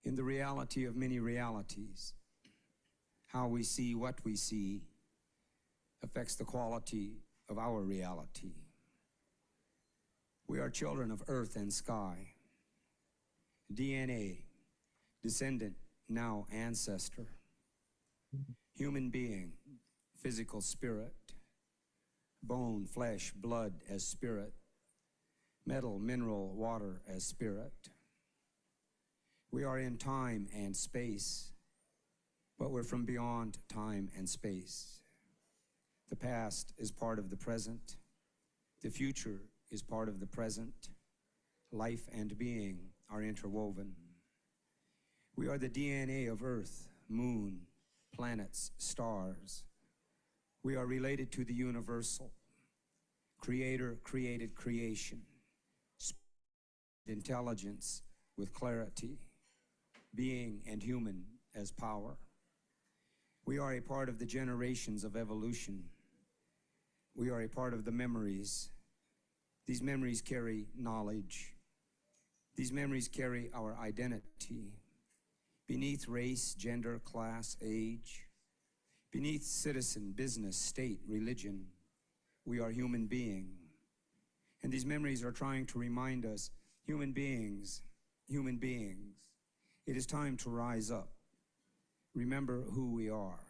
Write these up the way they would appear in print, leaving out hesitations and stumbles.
in the reality of many realities. How we see what we see affects the quality of our reality. We are children of earth and sky. DNA, descendant, now ancestor. Human being, physical spirit. Bone, flesh, blood as spirit. Metal, mineral, water as spirit. We are in time and space, but we're from beyond time and space. The past is part of the present. The future is part of the present. Life and being are interwoven. We are the DNA of Earth, Moon, planets, stars. We are related to the universal. Creator created creation. Intelligence with clarity. Being and human as power. We are a part of the generations of evolution. We are a part of the memories. These memories carry knowledge. These memories carry our identity. Beneath race, gender, class, age, beneath citizen, business, state, religion, we are human being. And these memories are trying to remind us, human beings, it is time to rise up. Remember who we are.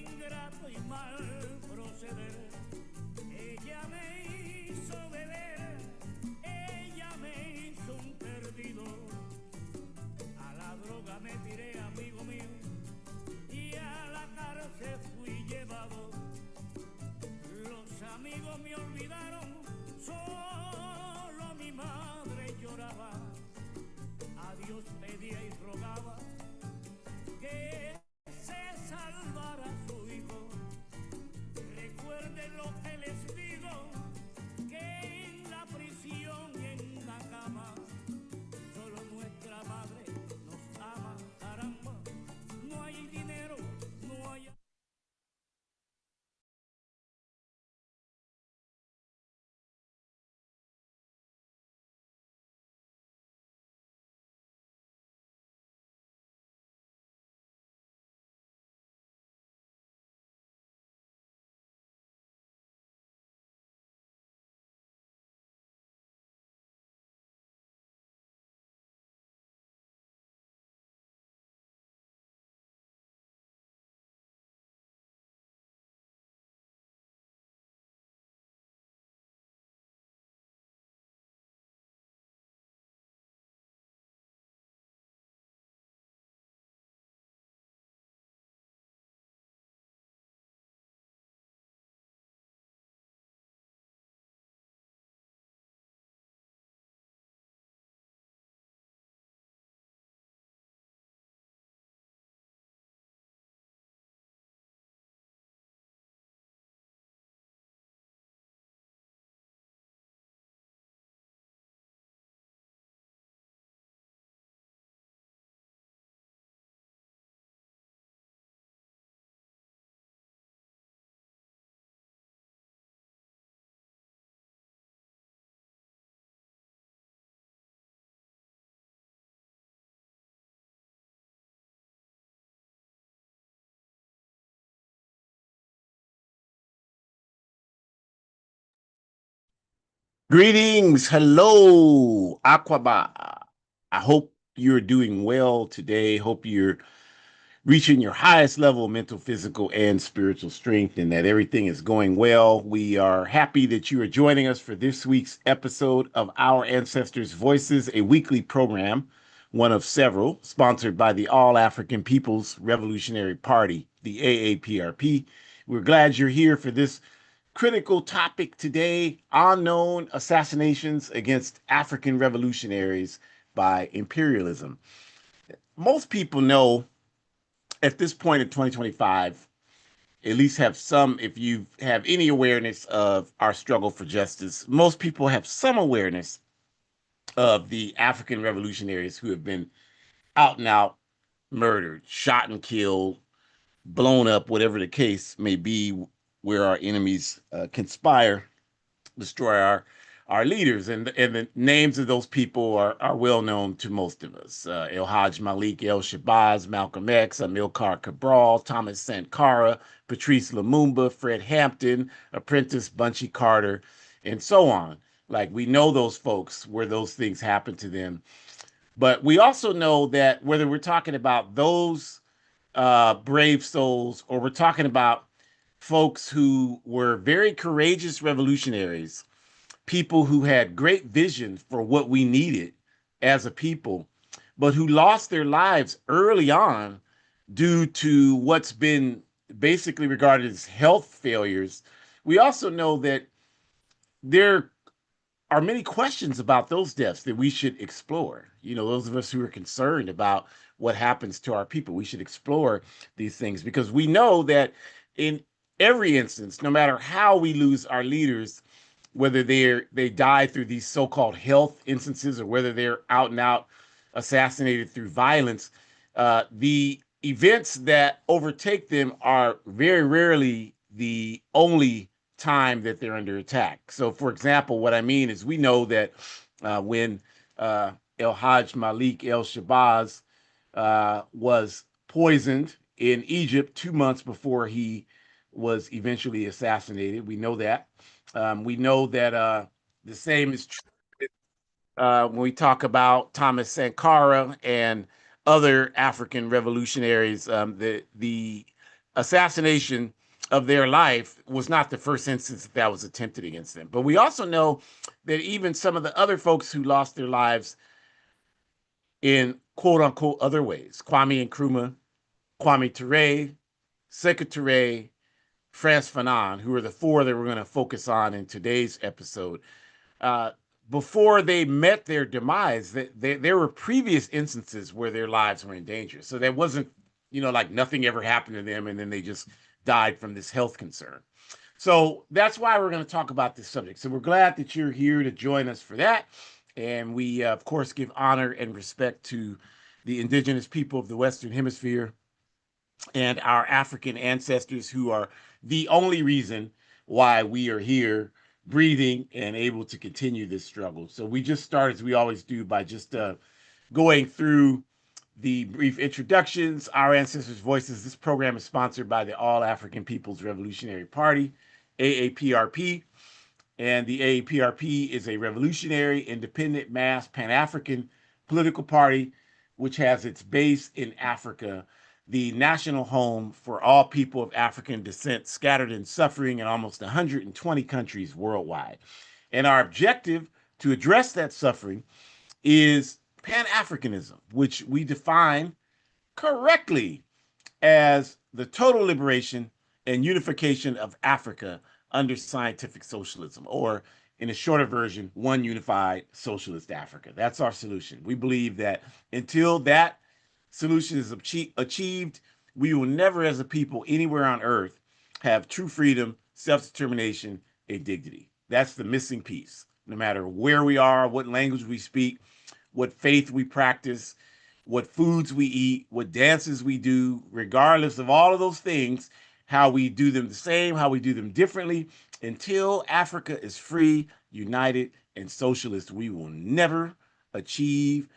ingrato y mal proceder. Ella me hizo beber, ella me hizo un perdido. A la droga me tiré, amigo mío, y a la cárcel fui llevado. Los amigos me olvidaron, solo mi madre lloraba. A Dios pedía y rogaba que se salvara su hijo. Recuerden lo que les digo, que en la prisión y en la cama solo nuestra madre nos ama, caramba. No hay dinero, no hay... Greetings. Hello, Aquaba. I hope you're doing well today. Hope you're reaching your highest level of mental, physical, and spiritual strength and that everything is going well. We are happy that you are joining us for this week's episode of Our Ancestors' Voices, a weekly program, one of several, sponsored by the All African People's Revolutionary Party, the AAPRP. We're glad you're here for this critical topic today: unknown assassinations against African revolutionaries by imperialism. Most people know at this point in 2025, at least have some, if you have any awareness of our struggle for justice, most people have some awareness of the African revolutionaries who have been out and out murdered, shot and killed, blown up, whatever the case may be, where our enemies conspire destroy our leaders, and the names of those people are well known to most of us: El Hajj Malik El Shabazz, Malcolm X, Amilcar Cabral, Thomas Sankara, Patrice Lumumba, Fred Hampton, Apprentice Bunchy Carter, and so on. Like, we know those folks, where those things happen to them, but we also know that whether we're talking about those brave souls, or we're talking about folks who were very courageous revolutionaries, people who had great vision for what we needed as a people, but who lost their lives early on due to what's been basically regarded as health failures. We also know that there are many questions about those deaths that we should explore. You know, those of us who are concerned about what happens to our people, we should explore these things, because we know that in every instance, no matter how we lose our leaders, whether they die through these so-called health instances, or whether they're out and out assassinated through violence, the events that overtake them are very rarely the only time that they're under attack. So, for example, what I mean is, we know that when El Hajj Malik El Shabazz was poisoned in Egypt 2 months before he was eventually assassinated. We know that. We know that the same is true when we talk about Thomas Sankara and other African revolutionaries. The assassination of their life was not the first instance that was attempted against them. But we also know that even some of the other folks who lost their lives in quote unquote other ways, Kwame Nkrumah, Kwame Ture, Sekou Touré, Frantz Fanon, who are the four that we're going to focus on in today's episode, uh, before they met their demise, there were previous instances where their lives were in danger. So that wasn't, like nothing ever happened to them and then they just died from this health concern. So that's why we're going to talk about this subject. So we're glad that you're here to join us for that. And we, of course, give honor and respect to the indigenous people of the Western Hemisphere and our African ancestors, who are the only reason why we are here breathing and able to continue this struggle. So we just start, as we always do, by just going through the brief introductions, our ancestors' voices. This program is sponsored by the All African People's Revolutionary Party, AAPRP. And the AAPRP is a revolutionary, independent, mass, Pan-African political party which has its base in Africa, the national home for all people of African descent scattered in suffering in almost 120 countries worldwide. And our objective to address that suffering is Pan-Africanism, which we define correctly as the total liberation and unification of Africa under scientific socialism, or in a shorter version, one unified socialist Africa. That's our solution. We believe that until that solution is achieved, we will never, as a people anywhere on earth, have true freedom, self-determination, and dignity. That's the missing piece. No matter where we are, what language we speak, what faith we practice, what foods we eat, what dances we do, regardless of all of those things, how we do them the same, how we do them differently, until Africa is free, united, and socialist, we will never achieve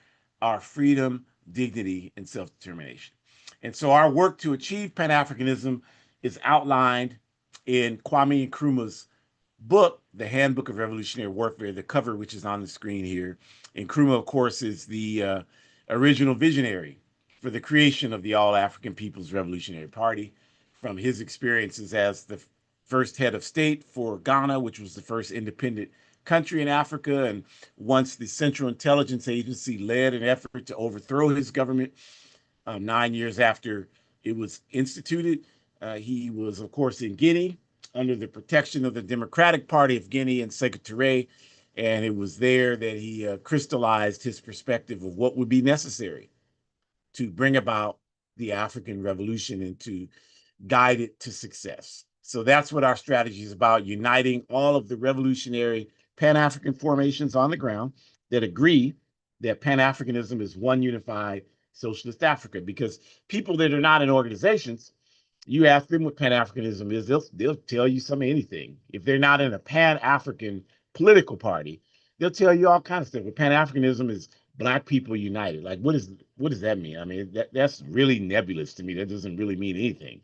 our freedom, dignity, and self-determination. And so our work to achieve Pan-Africanism is outlined in Kwame Nkrumah's book, The Handbook of Revolutionary Warfare, the cover, which is on the screen here. And Nkrumah, of course, is the original visionary for the creation of the All African People's Revolutionary Party, from his experiences as the first head of state for Ghana, which was the first independent country in Africa. And once the Central Intelligence Agency led an effort to overthrow his government 9 years after it was instituted, he was, of course, in Guinea under the protection of the Democratic Party of Guinea and Sekou Touré. And it was there that he crystallized his perspective of what would be necessary to bring about the African Revolution and to guide it to success. So that's what our strategy is about, uniting all of the revolutionary Pan-African formations on the ground that agree that Pan-Africanism is one unified socialist Africa. Because people that are not in organizations, you ask them what Pan-Africanism is, they'll tell you some of anything. If they're not in a Pan-African political party, they'll tell you all kinds of stuff. But Pan-Africanism is Black people united. Like, what does that mean? I mean, that's really nebulous to me. That doesn't really mean anything.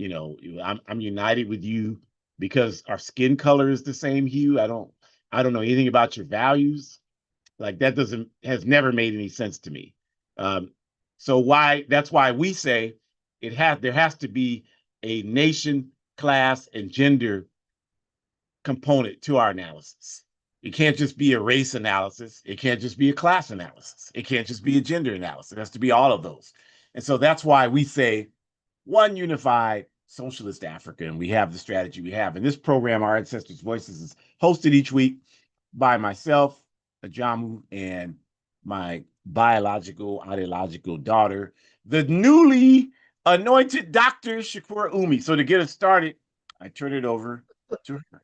I'm united with you because our skin color is the same hue. I don't know anything about your values. Like, that has never made any sense to me. That's why we say there has to be a nation, class, and gender component to our analysis. It can't just be a race analysis. It can't just be a class analysis. It can't just be a gender analysis. It has to be all of those. And so that's why we say one unified socialist Africa, and we have the strategy we have. In this program, Our Ancestors' Voices is hosted each week by myself, Ajamu, and my biological, ideological daughter, the newly anointed Dr. Shakur Umi. So to get us started, I turn it over to her.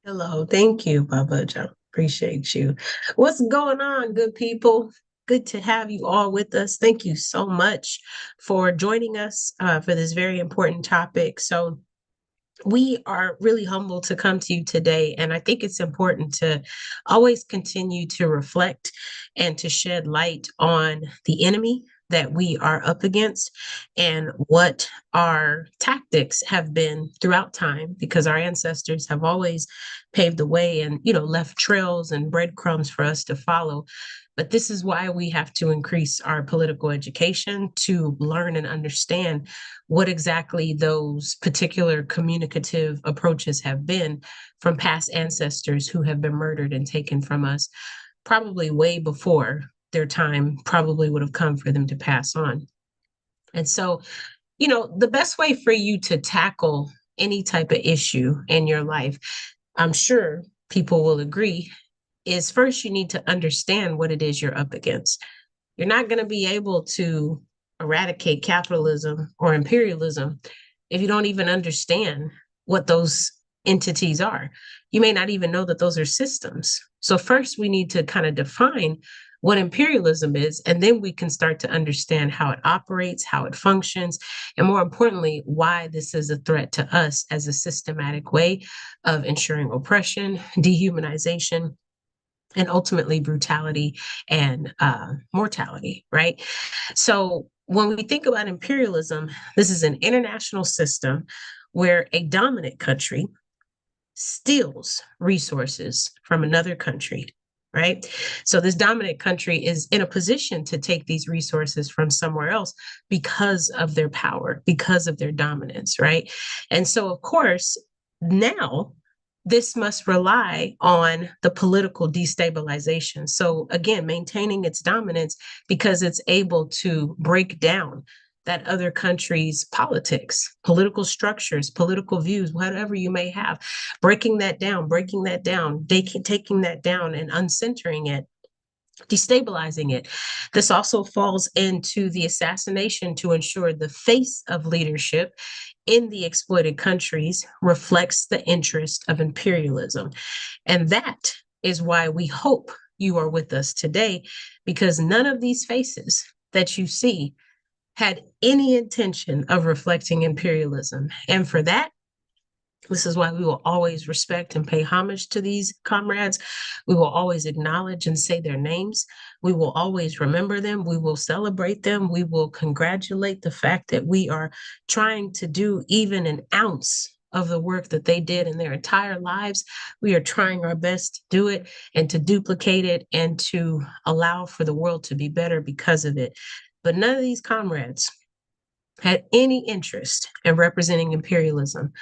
Hello, thank you, Baba John. Appreciate you. What's going on, good people? Good to have you all with us. Thank you so much for joining us for this very important topic. So we are really humbled to come to you today. And I think it's important to always continue to reflect and to shed light on the enemy that we are up against and what our tactics have been throughout time, because our ancestors have always paved the way and, left trails and breadcrumbs for us to follow. But this is why we have to increase our political education to learn and understand what exactly those particular communicative approaches have been from past ancestors who have been murdered and taken from us, probably way before their time probably would have come for them to pass on. And so, the best way for you to tackle any type of issue in your life, I'm sure people will agree, is first you need to understand what it is you're up against. You're not going to be able to eradicate capitalism or imperialism if you don't even understand what those entities are. You may not even know that those are systems. So first we need to kind of define what imperialism is, and then we can start to understand how it operates, how it functions, and more importantly, why this is a threat to us as a systematic way of ensuring oppression, dehumanization, and ultimately brutality and mortality, right? So when we think about imperialism, this is an international system where a dominant country steals resources from another country, right? So this dominant country is in a position to take these resources from somewhere else because of their power, because of their dominance, right? And so, of course, now this must rely on the political destabilization. So again, maintaining its dominance because it's able to break down that other country's politics, political structures, political views, whatever you may have, breaking that down, taking that down and uncentering it, destabilizing it. This also falls into the assassination to ensure the face of leadership in the exploited countries reflects the interest of imperialism. And that is why we hope you are with us today, because none of these faces that you see had any intention of reflecting imperialism. And for that, this is why we will always respect and pay homage to these comrades. We will always acknowledge and say their names. We will always remember them. We will celebrate them. We will congratulate the fact that we are trying to do even an ounce of the work that they did in their entire lives. We are trying our best to do it and to duplicate it and to allow for the world to be better because of it. But none of these comrades had any interest in representing imperialism.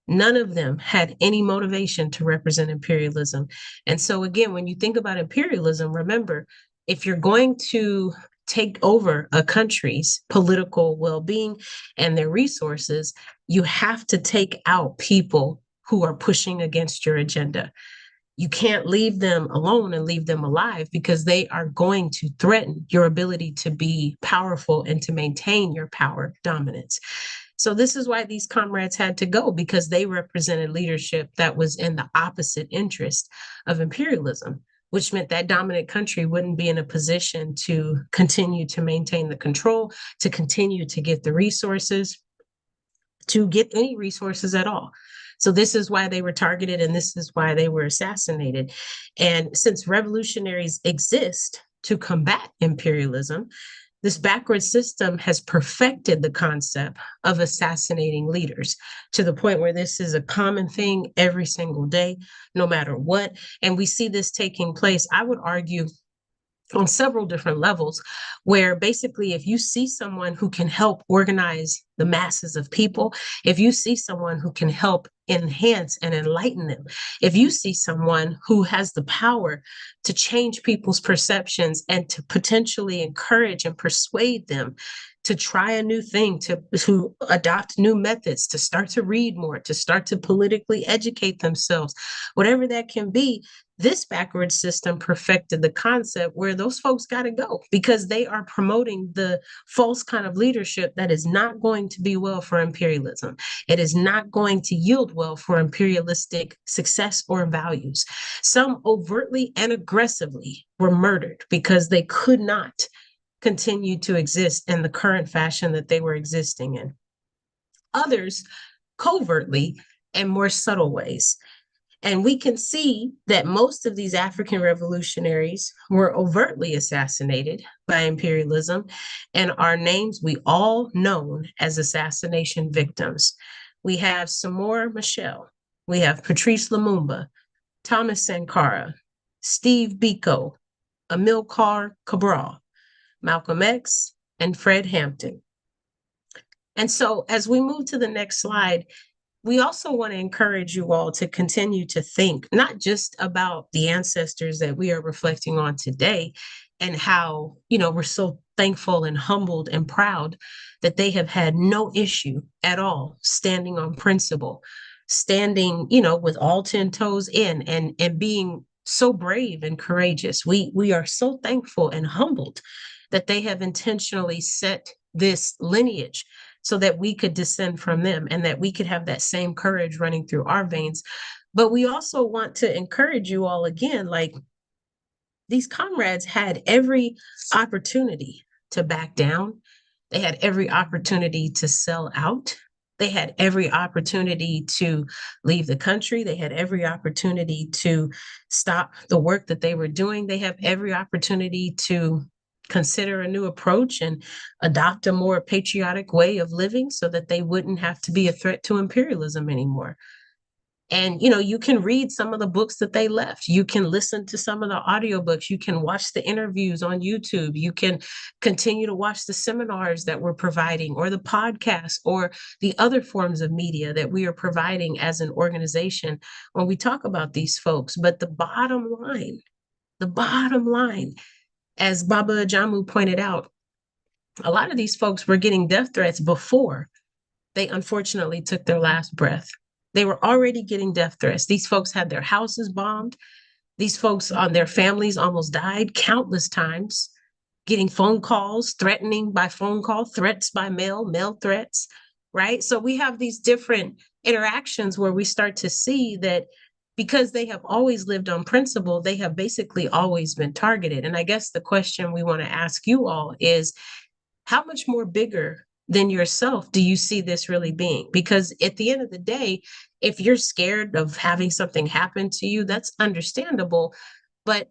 None of them had any motivation to represent imperialism. And so again, when you think about imperialism, remember, if you're going to take over a country's political well-being and their resources, you have to take out people who are pushing against your agenda. You can't leave them alone and leave them alive, because they are going to threaten your ability to be powerful and to maintain your power dominance. So this is why these comrades had to go, because they represented leadership that was in the opposite interest of imperialism, which meant that dominant country wouldn't be in a position to continue to maintain the control, to continue to get the resources, to get any resources at all. So this is why they were targeted, and this is why they were assassinated. And since revolutionaries exist to combat imperialism, this backward system has perfected the concept of assassinating leaders to the point where this is a common thing every single day, no matter what. And we see this taking place, I would argue, on several different levels, where basically if you see someone who can help organize the masses of people, if you see someone who can help enhance and enlighten them, if you see someone who has the power to change people's perceptions and to potentially encourage and persuade them to try a new thing, to adopt new methods, to start to read more, to start to politically educate themselves, whatever that can be, this backward system perfected the concept where those folks got to go, because they are promoting the false kind of leadership that is not going to be well for imperialism. It is not going to yield well for imperialistic success or values. Some overtly and aggressively were murdered because they could not continue to exist in the current fashion that they were existing in. Others covertly and more subtle ways. And we can see that most of these African revolutionaries were overtly assassinated by imperialism, and are names we all known as assassination victims. We have Samora Machel, we have Patrice Lumumba, Thomas Sankara, Steve Biko, Amilcar Cabral, Malcolm X, and Fred Hampton. And so as we move to the next slide, we also want to encourage you all to continue to think not just about the ancestors that we are reflecting on today and how, we're so thankful and humbled and proud that they have had no issue at all standing on principle, standing, with all 10 toes in and being so brave and courageous. We are so thankful and humbled that they have intentionally set this lineage so that we could descend from them and that we could have that same courage running through our veins. But we also want to encourage you all again, like these comrades had every opportunity to back down. They had every opportunity to sell out. They had every opportunity to leave the country. They had every opportunity to stop the work that they were doing. They have every opportunity to consider a new approach and adopt a more patriotic way of living so that they wouldn't have to be a threat to imperialism anymore. And, you can read some of the books that they left. You can listen to some of the audiobooks. You can watch the interviews on YouTube. You can continue to watch the seminars that we're providing or the podcasts or the other forms of media that we are providing as an organization when we talk about these folks. But the bottom line, as Baba Ajamu pointed out, a lot of these folks were getting death threats before they unfortunately took their last breath. They were already getting death threats. These folks had their houses bombed. These folks, their families almost died countless times, getting phone calls, threatening by phone call, threats by mail, mail threats, right? So we have these different interactions where we start to see that because they have always lived on principle, they have basically always been targeted. And I guess the question we want to ask you all is, how much more bigger than yourself do you see this really being? Because at the end of the day, if you're scared of having something happen to you, that's understandable. But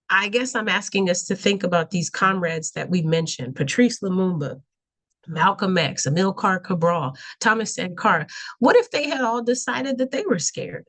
I guess I'm asking us to think about these comrades that we mentioned: Patrice Lumumba, Malcolm X, Amilcar Cabral, Thomas Sankara. What if they had all decided that they were scared?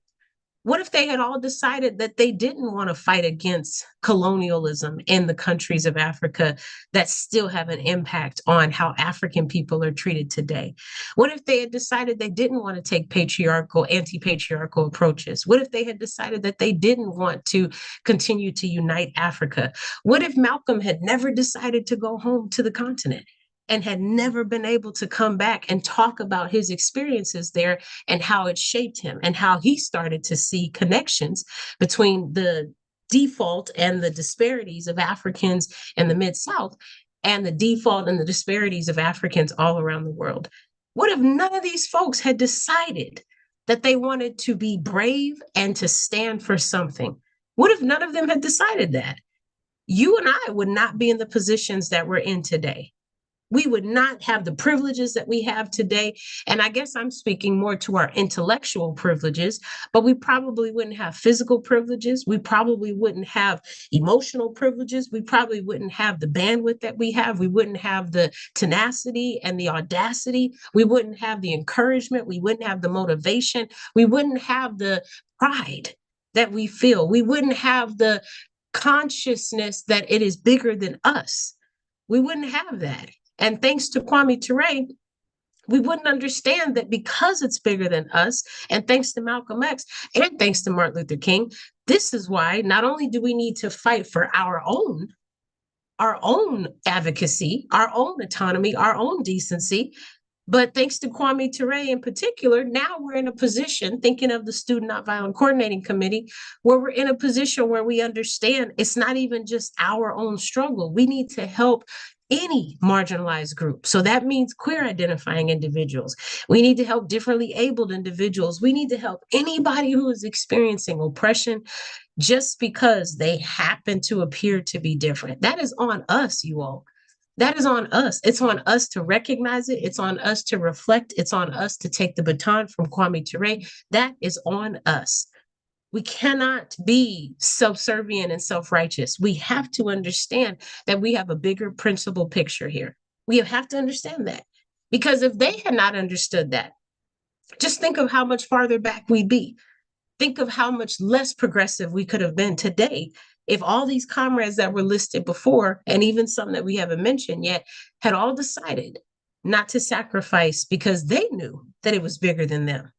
What if they had all decided that they didn't want to fight against colonialism in the countries of Africa that still have an impact on how African people are treated today? What if they had decided they didn't want to take patriarchal, anti-patriarchal approaches? What if they had decided that they didn't want to continue to unite Africa? What if Malcolm had never decided to go home to the continent and had never been able to come back and talk about his experiences there and how it shaped him and how he started to see connections between the default and the disparities of Africans in the Mid-South and the default and the disparities of Africans all around the world? What if none of these folks had decided that they wanted to be brave and to stand for something? What if none of them had decided that? You and I would not be in the positions that we're in today. We would not have the privileges that we have today. And I guess I'm speaking more to our intellectual privileges, but we probably wouldn't have physical privileges. We probably wouldn't have emotional privileges. We probably wouldn't have the bandwidth that we have. We wouldn't have the tenacity and the audacity. We wouldn't have the encouragement. We wouldn't have the motivation. We wouldn't have the pride that we feel. We wouldn't have the consciousness that it is bigger than us. We wouldn't have that. And thanks to Kwame Ture, we wouldn't understand that because it's bigger than us, and thanks to Malcolm X, and thanks to Martin Luther King, this is why not only do we need to fight for our own advocacy, our own autonomy, our own decency, but thanks to Kwame Ture in particular, now we're in a position, thinking of the Student Nonviolent Coordinating Committee, where we're in a position where we understand it's not even just our own struggle. We need to help any marginalized group. So that means queer identifying individuals. We need to help differently abled individuals. We need to help anybody who is experiencing oppression just because they happen to appear to be different. That is on us, you all. That is on us. It's on us to recognize it. It's on us to reflect. It's on us to take the baton from Kwame Ture. That is on us. We cannot be subservient and self-righteous. We have to understand that we have a bigger principal picture here. We have to understand that. Because if they had not understood that, just think of how much farther back we'd be. Think of how much less progressive we could have been today if all these comrades that were listed before, and even some that we haven't mentioned yet, had all decided not to sacrifice because they knew that it was bigger than them.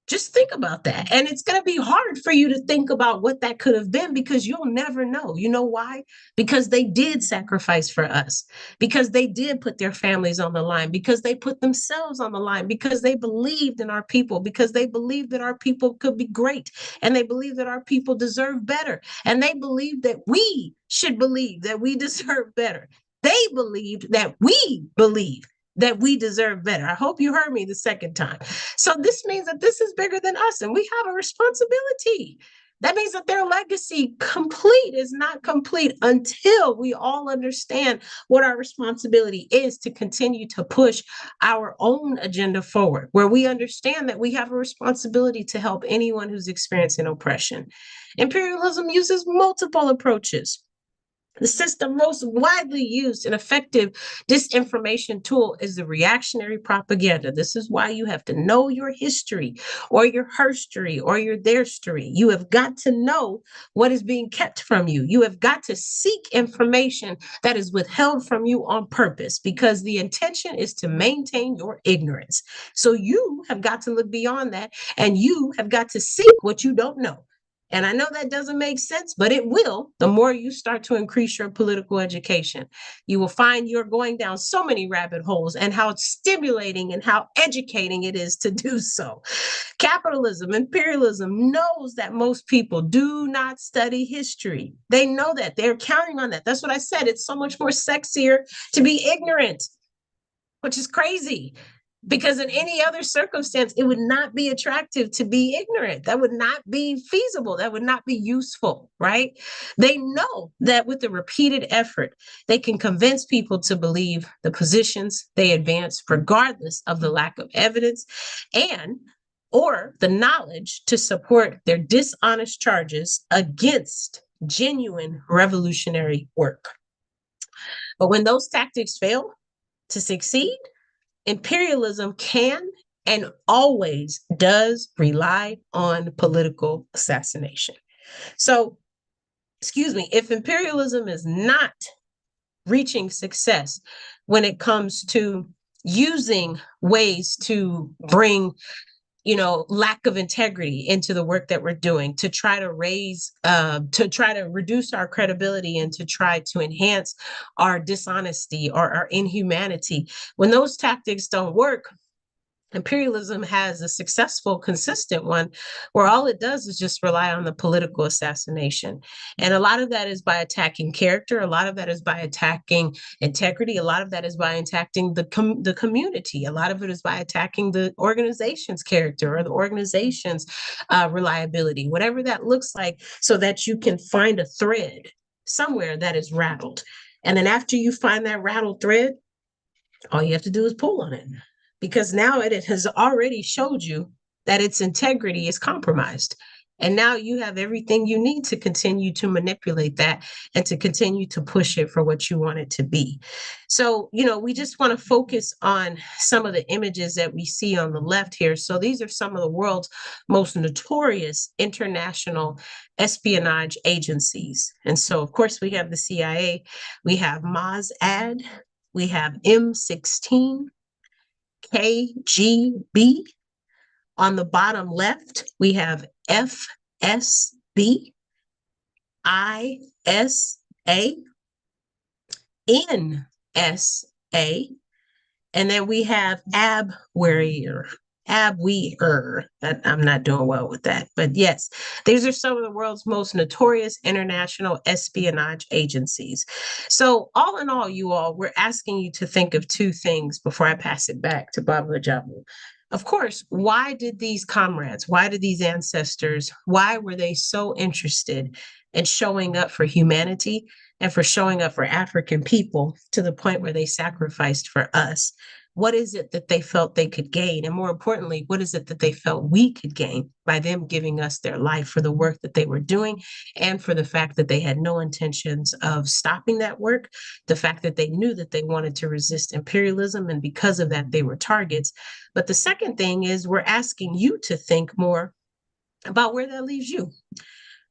Just think about that. And it's going to be hard for you to think about what that could have been because you'll never know. You know why? Because they did sacrifice for us, because they did put their families on the line, because they put themselves on the line, because they believed in our people, because they believed that our people could be great, and they believed that our people deserve better, and they believed that we should believe that we deserve better. They believed that we believe that we deserve better. I hope you heard me the second time. So this means that this is bigger than us, and we have a responsibility. That means that their legacy is not complete until we all understand what our responsibility is to continue to push our own agenda forward, where we understand that we have a responsibility to help anyone who's experiencing oppression. Imperialism uses multiple approaches. The system most widely used and effective disinformation tool is the reactionary propaganda. This is why you have to know your history or your herstory or your theirstory. You have got to know what is being kept from you. You have got to seek information that is withheld from you on purpose because the intention is to maintain your ignorance. So you have got to look beyond that, and you have got to seek what you don't know. And I know that doesn't make sense, but it will the more you start to increase your political education. You will find you're going down so many rabbit holes, and how stimulating and how educating it is to do so. Capitalism, imperialism knows that most people do not study history. They know that. They're counting on that. That's what I said. It's so much more sexier to be ignorant, which is crazy. Because in any other circumstance, it would not be attractive to be ignorant. That would not be feasible. That would not be useful, right? They know that with the repeated effort, they can convince people to believe the positions they advance, regardless of the lack of evidence and or the knowledge to support their dishonest charges against genuine revolutionary work. But when those tactics fail to succeed, imperialism can and always does rely on political assassination. So, if imperialism is not reaching success when it comes to using ways to bring lack of integrity into the work that we're doing, to try to reduce our credibility and to try to enhance our dishonesty or our inhumanity. When those tactics don't work, imperialism has a successful, consistent one where all it does is just rely on the political assassination. And a lot of that is by attacking character. A lot of that is by attacking integrity. A lot of that is by attacking the community. A lot of it is by attacking the organization's character or the organization's reliability, whatever that looks like, so that you can find a thread somewhere that is rattled. And then after you find that rattled thread, all you have to do is pull on it. Because now it has already showed you that its integrity is compromised. And now you have everything you need to continue to manipulate that and to continue to push it for what you want it to be. So, we just want to focus on some of the images that we see on the left here. So these are some of the world's most notorious international espionage agencies. And so, of course, we have the CIA, we have Mossad, we have M16, KGB. On the bottom left, we have FSB, ISA, NSA, and then we have Abwehr. I'm not doing well with that, but yes, these are some of the world's most notorious international espionage agencies. So all in all, you all, we're asking you to think of two things before I pass it back to Baba Jabu. Of course, why did these comrades, why did these ancestors, why were they so interested in showing up for humanity and for showing up for African people to the point where they sacrificed for us? what is it that they felt they could gain? And more importantly, what is it that they felt we could gain by them giving us their life for the work that they were doing and for the fact that they had no intentions of stopping that work, the fact that they knew that they wanted to resist imperialism, and because of that, they were targets. But the second thing is we're asking you to think more about where that leaves you.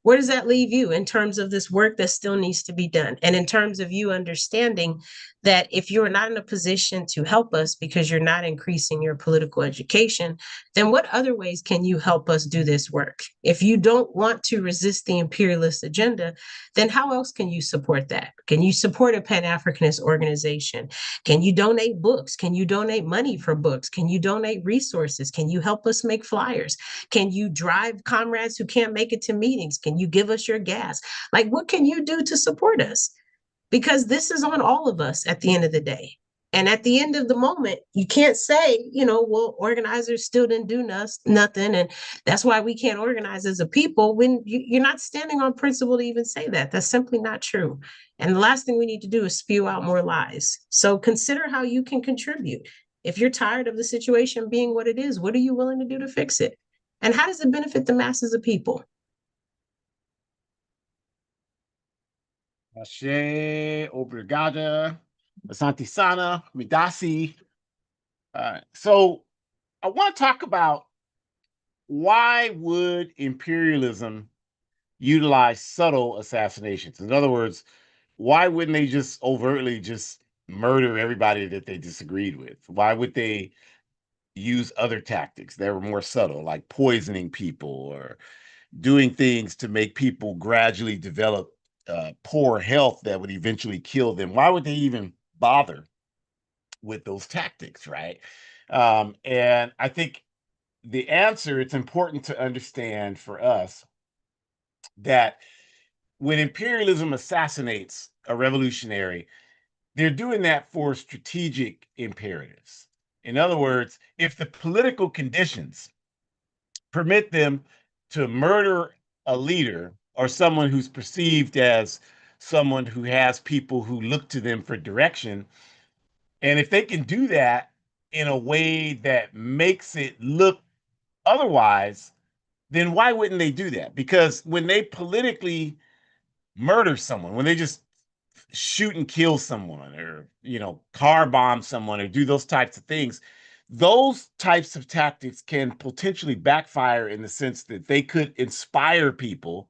Where does that leave you in terms of this work that still needs to be done? And in terms of you understanding that if you're not in a position to help us because you're not increasing your political education, then what other ways can you help us do this work? If you don't want to resist the imperialist agenda, then how else can you support that? Can you support a Pan-Africanist organization? Can you donate books? Can you donate money for books? Can you donate resources? Can you help us make flyers? Can you drive comrades who can't make it to meetings? Can you give us your gas? Like, what can you do to support us? Because this is on all of us at the end of the day. And at the end of the moment, you can't say, well, organizers still didn't do nothing. And that's why we can't organize as a people when you're not standing on principle to even say that. That's simply not true. And the last thing we need to do is spew out more lies. So consider how you can contribute. If you're tired of the situation being what it is, what are you willing to do to fix it? And how does it benefit the masses of people? Ashe, obrigada, asante sana, midasi. So I want to talk about why would imperialism utilize subtle assassinations? In other words, why wouldn't they just overtly just murder everybody that they disagreed with? Why would they use other tactics that were more subtle, like poisoning people or doing things to make people gradually develop poor health that would eventually kill them? Why would they even bother with those tactics, right? And I think the answer, it's important to understand for us that when imperialism assassinates a revolutionary, they're doing that for strategic imperatives. In other words, if the political conditions permit them to murder a leader or someone who's perceived as someone who has people who look to them for direction, and if they can do that in a way that makes it look otherwise, then why wouldn't they do that? Because when they politically murder someone, when they just shoot and kill someone or, car bomb someone or do those types of things, those types of tactics can potentially backfire in the sense that they could inspire people.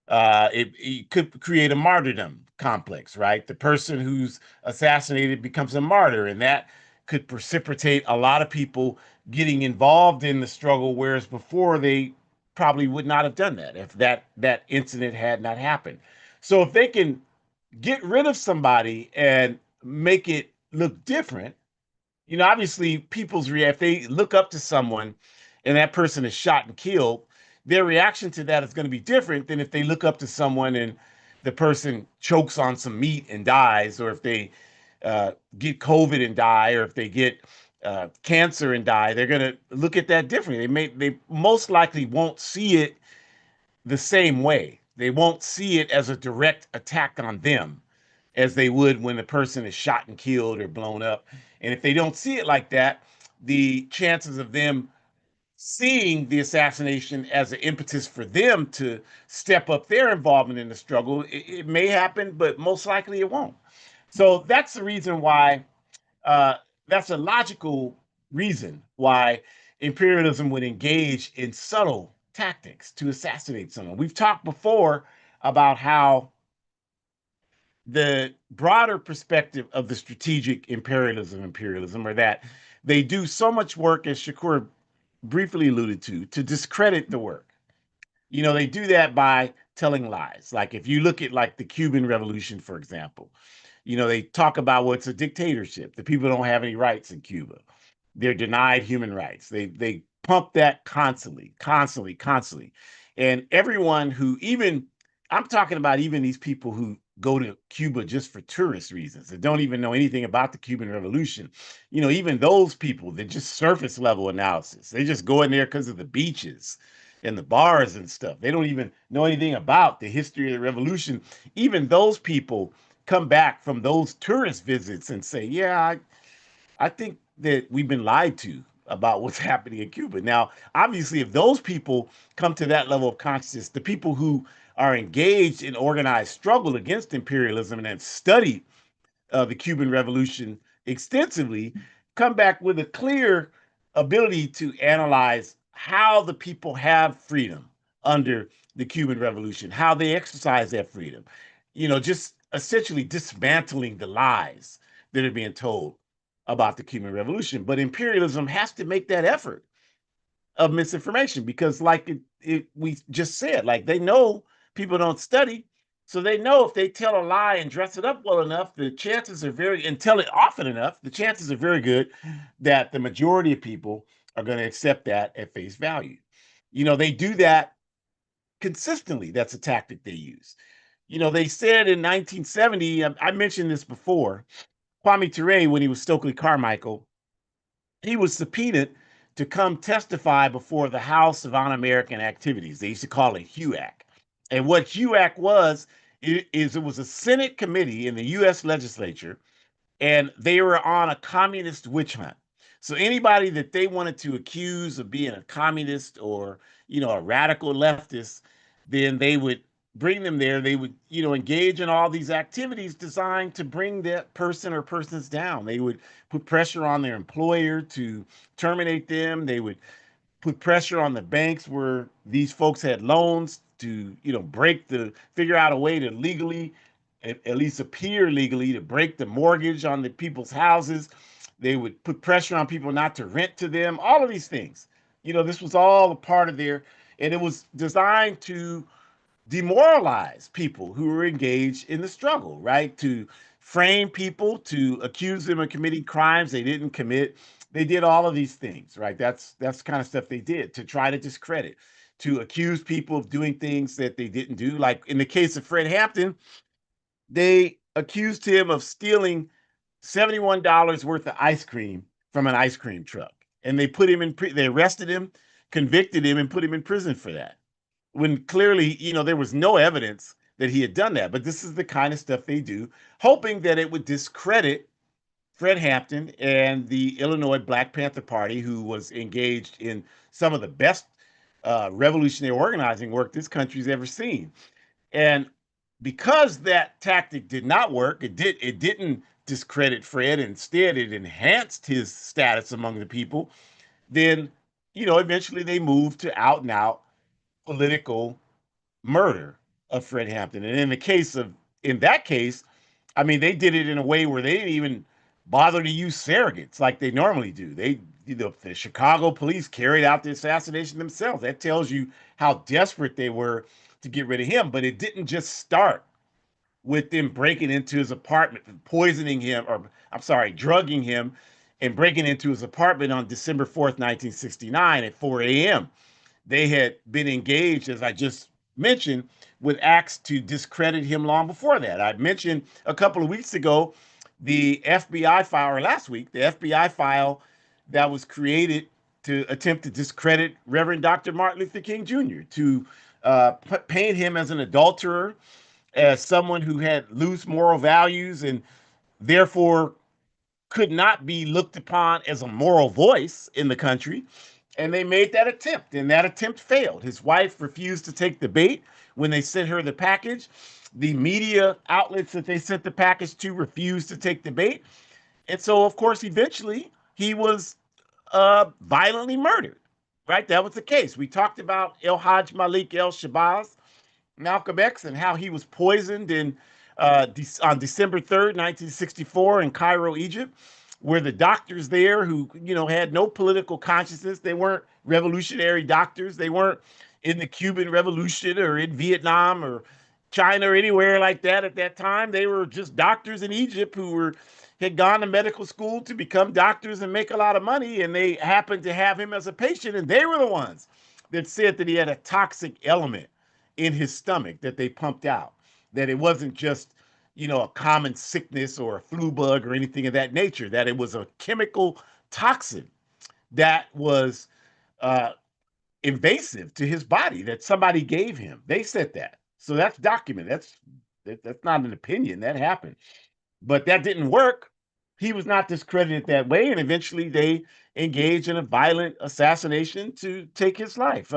It could create a martyrdom complex, right? The person who's assassinated becomes a martyr, and that could precipitate a lot of people getting involved in the struggle, whereas before they probably would not have done that if that incident had not happened. So if they can get rid of somebody and make it look different, obviously people's react, if they look up to someone and that person is shot and killed, their reaction to that is going to be different than if they look up to someone and the person chokes on some meat and dies, or if they get COVID and die, or if they get cancer and die. They're going to look at that differently. They most likely won't see it the same way. They won't see it as a direct attack on them as they would when the person is shot and killed or blown up. And if they don't see it like that, the chances of them seeing the assassination as an impetus for them to step up their involvement in the struggle, it may happen, but most likely it won't. So that's the reason why, uh, that's a logical reason why imperialism would engage in subtle tactics to assassinate someone. We've talked before about how the broader perspective of the strategic imperialism, or that they do so much work, as Shakur briefly alluded to discredit the work. They do that by telling lies. Like if you look at like the Cuban Revolution, for example, they talk about what's a dictatorship. The people don't have any rights in Cuba. They're denied human rights. They pump that constantly, constantly, constantly. And everyone who, even I'm talking about even these people who go to Cuba just for tourist reasons that don't even know anything about the Cuban Revolution. Even those people that just surface level analysis, they just go in there because of the beaches and the bars and stuff. They don't even know anything about the history of the revolution. Even those people come back from those tourist visits and say, yeah, I think that we've been lied to about what's happening in Cuba. Now, obviously, if those people come to that level of consciousness, the people who are engaged in organized struggle against imperialism and have studied the Cuban Revolution extensively, come back with a clear ability to analyze how the people have freedom under the Cuban Revolution, how they exercise that freedom. Just essentially dismantling the lies that are being told about the Cuban Revolution. But imperialism has to make that effort of misinformation because, like we just said, like they know people don't study, so they know if they tell a lie and dress it up well enough, the chances are very and tell it often enough, the chances are very good that the majority of people are going to accept that at face value. They do that consistently. That's a tactic they use. They said in 1970, I mentioned this before, Kwame Ture, when he was Stokely Carmichael, he was subpoenaed to come testify before the House of Un-American Activities. They used to call it HUAC. And what HUAC was, is it was a Senate committee in the U.S. legislature, and they were on a communist witch hunt. So anybody that they wanted to accuse of being a communist or, a radical leftist, then they would bring them there. They would, engage in all these activities designed to bring that person or persons down. They would put pressure on their employer to terminate them. They would put pressure on the banks where these folks had loans to, figure out a way to legally, at least appear legally, to break the mortgage on the people's houses. They would put pressure on people not to rent to them, all of these things. This was all a part of and it was designed to demoralize people who were engaged in the struggle, right? To frame people, to accuse them of committing crimes they didn't commit. They did all of these things, right? That's the kind of stuff they did to try to discredit, to accuse people of doing things that they didn't do. Like in the case of Fred Hampton, they accused him of stealing $71 worth of ice cream from an ice cream truck. And they put him in, they arrested him, convicted him, and put him in prison for that, when clearly, there was no evidence that he had done that. But this is the kind of stuff they do, hoping that it would discredit Fred Hampton and the Illinois Black Panther Party, who was engaged in some of the best revolutionary organizing work this country's ever seen. And because that tactic did not work, it didn't discredit Fred. Instead, it enhanced his status among the people. Then, eventually they moved to out and out political murder of Fred Hampton. And in that case, I mean, they did it in a way where they didn't even bother to use surrogates like they normally do. The Chicago police carried out the assassination themselves. That tells you how desperate they were to get rid of him. But it didn't just start with them breaking into his apartment, poisoning him, or I'm sorry, drugging him and breaking into his apartment on December 4th, 1969 at 4 a.m. They had been engaged, as I just mentioned, with acts to discredit him long before that. I mentioned a couple of weeks ago the FBI file, or last week, the FBI file that was created to attempt to discredit Reverend Dr. Martin Luther King Jr., to paint him as an adulterer, as someone who had loose moral values and therefore could not be looked upon as a moral voice in the country. And they made that attempt, and that attempt failed. His wife refused to take the bait when they sent her the package. The media outlets that they sent the package to refused to take the bait. And so, of course, eventually he was violently murdered, right? That was the case. We talked about El Hajj Malik El Shabazz, Malcolm X, and how he was poisoned on December 3rd, 1964 in Cairo, Egypt, where the doctors there who, had no political consciousness, they weren't revolutionary doctors. They weren't in the Cuban Revolution or in Vietnam or China or anywhere like that at that time. They were just doctors in Egypt who had gone to medical school to become doctors and make a lot of money. And they happened to have him as a patient. And they were the ones that said that he had a toxic element in his stomach that they pumped out, that it wasn't just, a common sickness or a flu bug or anything of that nature, that it was a chemical toxin that was invasive to his body that somebody gave him. They said that. So that's documented. That's not an opinion. That happened. But that didn't work. he was not discredited that way, and eventually they engaged in a violent assassination to take his life.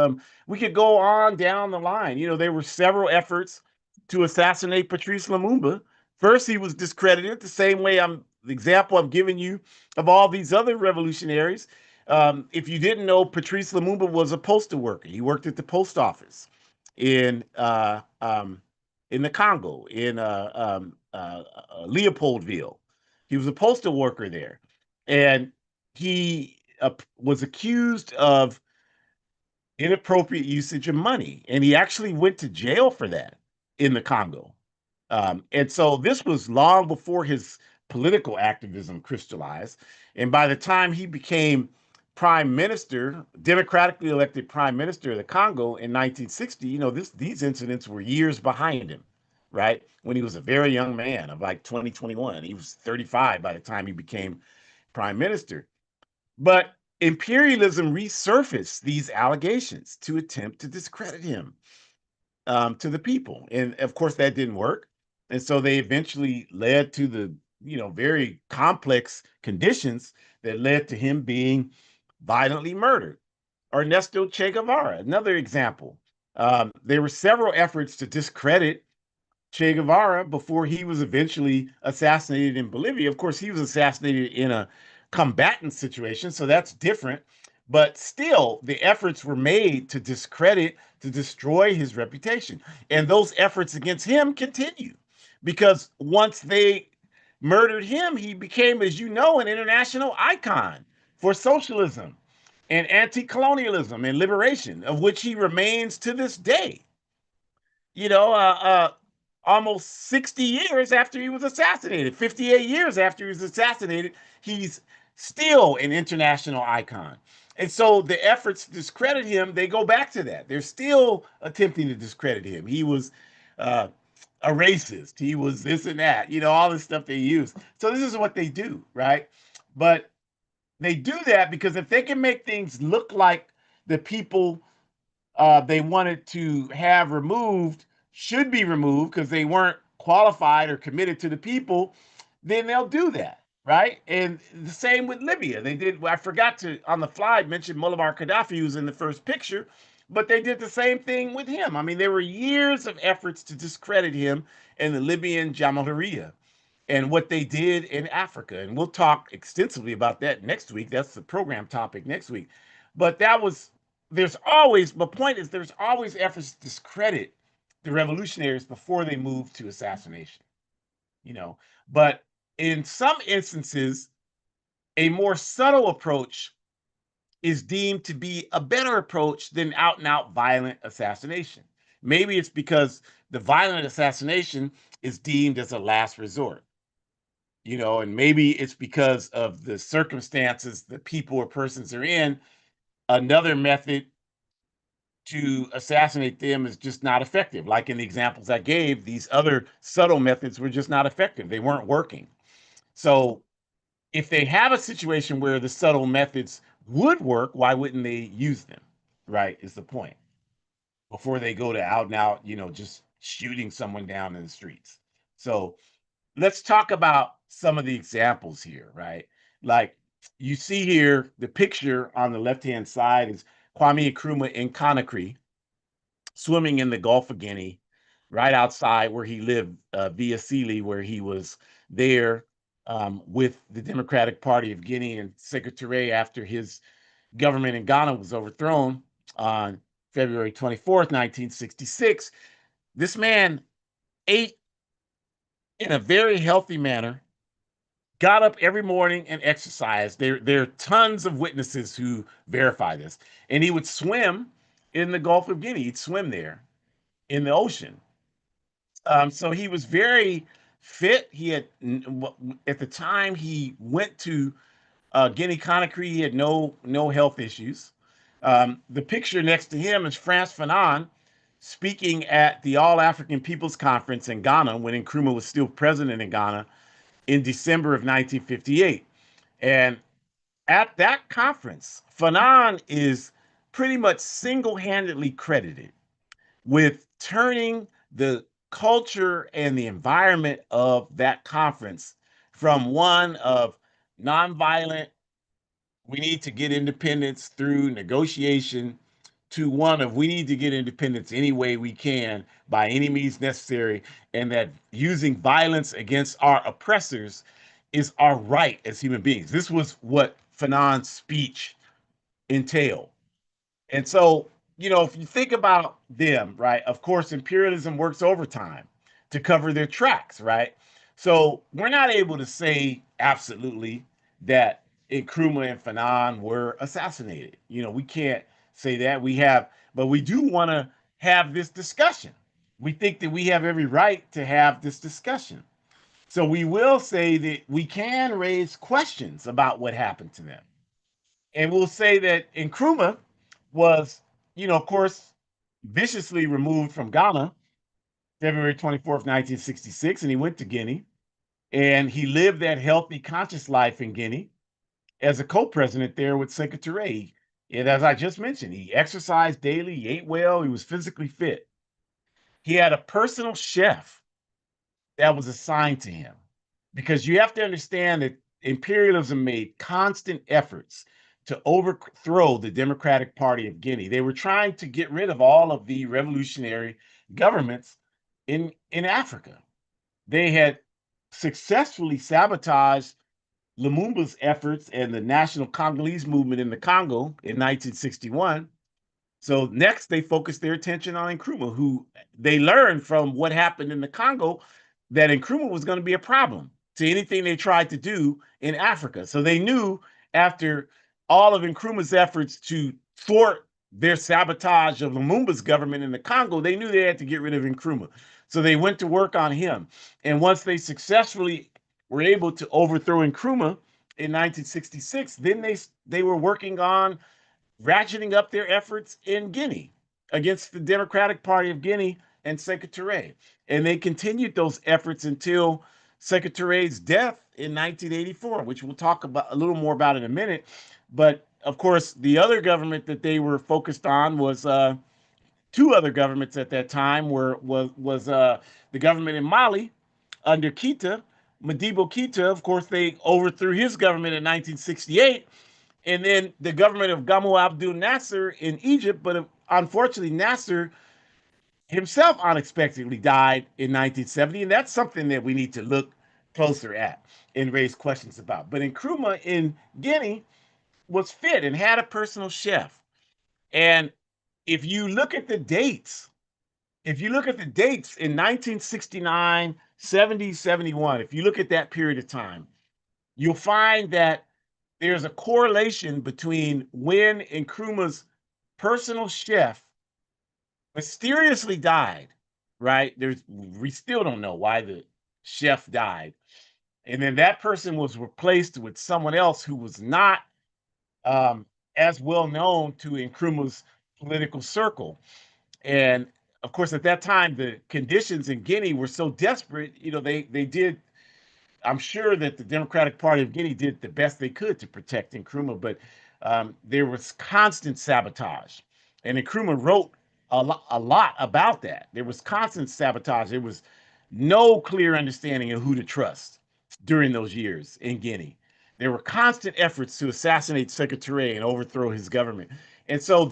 We could go on down the line. You know, there were several efforts to assassinate Patrice Lumumba. First, he was discredited the same way the example I'm giving you of all these other revolutionaries. If you didn't know, Patrice Lumumba was a postal worker. He worked at the post office in uh, um, in the Congo, in Leopoldville. He was a postal worker there, and he was accused of inappropriate usage of money, and he actually went to jail for that in the Congo. And so this was long before his political activism crystallized. And by the time he became prime minister, democratically elected prime minister of the Congo in 1960, you know, these incidents were years behind him, right? When he was a very young man of like 2021, he was 35 by the time he became prime minister. But imperialism resurfaced these allegations to attempt to discredit him to the people. And of course, that didn't work. And so they eventually led to the, you know, very complex conditions that led to him being violently murdered. Ernesto Che Guevara, another example. There were several efforts to discredit Che Guevara before he was eventually assassinated in Bolivia. Of course, he was assassinated in a combatant situation, so that's different. But still, the efforts were made to discredit, to destroy his reputation. And those efforts against him continue because once they murdered him, he became, as you know, an international icon for socialism and anti colonialism and liberation, of which he remains to this day. You know, almost 60 years after he was assassinated, 58 years after he was assassinated, he's still an international icon. And so the efforts to discredit him, they go back to that. They're still attempting to discredit him. He was uh, a racist. He was this and that, you know, all this stuff they use. So this is what they do, right? But they do that because if they can make things look like the people they wanted to have removed should be removed because they weren't qualified or committed to the people, then they'll do that, right? And the same with Libya. They did, I forgot to, on the fly, mention Muammar Gaddafi, who's in the first picture, but they did the same thing with him. I mean, there were years of efforts to discredit him and the Libyan Jamahiriya and what they did in Africa. And we'll talk extensively about that next week. That's the program topic next week. But that was, there's always, my point is, there's always efforts to discredit the revolutionaries before they move to assassination, you know. But in some instances, a more subtle approach is deemed to be a better approach than out and out violent assassination. Maybe it's because the violent assassination is deemed as a last resort, you know, and maybe it's because of the circumstances that people or persons are in. Another method to assassinate them is just not effective. Like in the examples I gave, these other subtle methods were just not effective. They weren't working. So if they have a situation where the subtle methods would work, why wouldn't they use them? Right, is the point. Before they go to out and out, you know, just shooting someone down in the streets. So let's talk about some of the examples here, right? Like you see here, the picture on the left-hand side is Kwame Nkrumah in Conakry, swimming in the Gulf of Guinea, right outside where he lived, via Sealy, where he was there with the Democratic Party of Guinea and Secretary after his government in Ghana was overthrown on February 24th, 1966. This man ate in a very healthy manner, got up every morning and exercised. There are tons of witnesses who verify this. And he would swim in the Gulf of Guinea. He'd swim there in the ocean. So he was very fit. He had, at the time he went to Guinea Conakry, he had no health issues. The picture next to him is Frantz Fanon speaking at the All African People's Conference in Ghana when Nkrumah was still president in Ghana in December of 1958. And at that conference, Fanon is pretty much single-handedly credited with turning the culture and the environment of that conference from one of nonviolent, we need to get independence through negotiation, to one of we need to get independence any way we can by any means necessary, and that using violence against our oppressors is our right as human beings. This was what Fanon's speech entailed. And so, if you think about them, right, of course, imperialism works overtime to cover their tracks, right? So we're not able to say absolutely that Nkrumah and Fanon were assassinated. We can't say that. But we do want to have this discussion. We think that we have every right to have this discussion. So we will say that we can raise questions about what happened to them. And we'll say that Nkrumah was, of course, viciously removed from Ghana, February 24th, 1966, and he went to Guinea. And he lived that healthy, conscious life in Guinea as a co-president there with Sekou Touré. And as I just mentioned, he exercised daily, he ate well, he was physically fit. He had a personal chef that was assigned to him, because you have to understand that imperialism made constant efforts to overthrow the Democratic Party of Guinea. They were trying to get rid of all of the revolutionary governments in Africa. They had successfully sabotaged Lumumba's efforts and the National Congolese movement in the Congo in 1961. So next, they focused their attention on Nkrumah, who they learned from what happened in the Congo that Nkrumah was going to be a problem to anything they tried to do in Africa. So they knew, after all of Nkrumah's efforts to thwart their sabotage of Lumumba's government in the Congo, they knew they had to get rid of Nkrumah. So they went to work on him. And once they successfully were able to overthrow Nkrumah in 1966, then they were working on ratcheting up their efforts in Guinea against the Democratic Party of Guinea and Sekou Touré. And they continued those efforts until Sekou Touré's death in 1984, which we'll talk about a little more about in a minute. But of course, the other government that they were focused on was two other governments at that time. Was the government in Mali under Keita, Modibo Keita. Of course, they overthrew his government in 1968. And then the government of Gamal Abdel Nasser in Egypt, but unfortunately, Nasser himself unexpectedly died in 1970, and that's something that we need to look closer at and raise questions about. But Nkrumah in Guinea was fit and had a personal chef. And if you look at the dates, in 1969, 70, 71, if you look at that period of time, you'll find that there's a correlation between when Nkrumah's personal chef mysteriously died, right? We still don't know why the chef died. And then that person was replaced with someone else who was not as well known to Nkrumah's political circle. And of course, at that time, the conditions in Guinea were so desperate, they did. I'm sure that the Democratic Party of Guinea did the best they could to protect Nkrumah, but there was constant sabotage. And Nkrumah wrote a lot about that. There was constant sabotage. There was no clear understanding of who to trust during those years in Guinea. There were constant efforts to assassinate Sekou Touré and overthrow his government. And so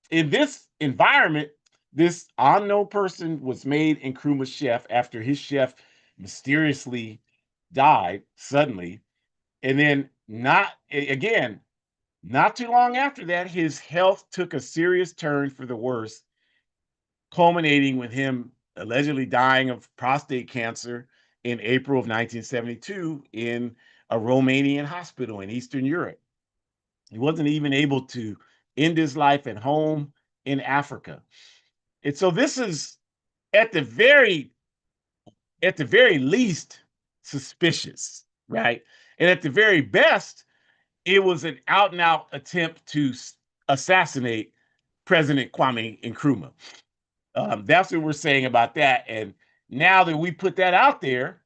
in this environment, this unknown person was made Nkrumah's chef after his chef mysteriously died suddenly. And then not too long after that, his health took a serious turn for the worse, culminating with him allegedly dying of prostate cancer in April of 1972 in a Romanian hospital in Eastern Europe. He wasn't even able to end his life at home in Africa. And so this is at the very least suspicious, right? And at the very best, it was an out and out attempt to assassinate President Kwame Nkrumah. That's what we're saying about that. And now that we put that out there,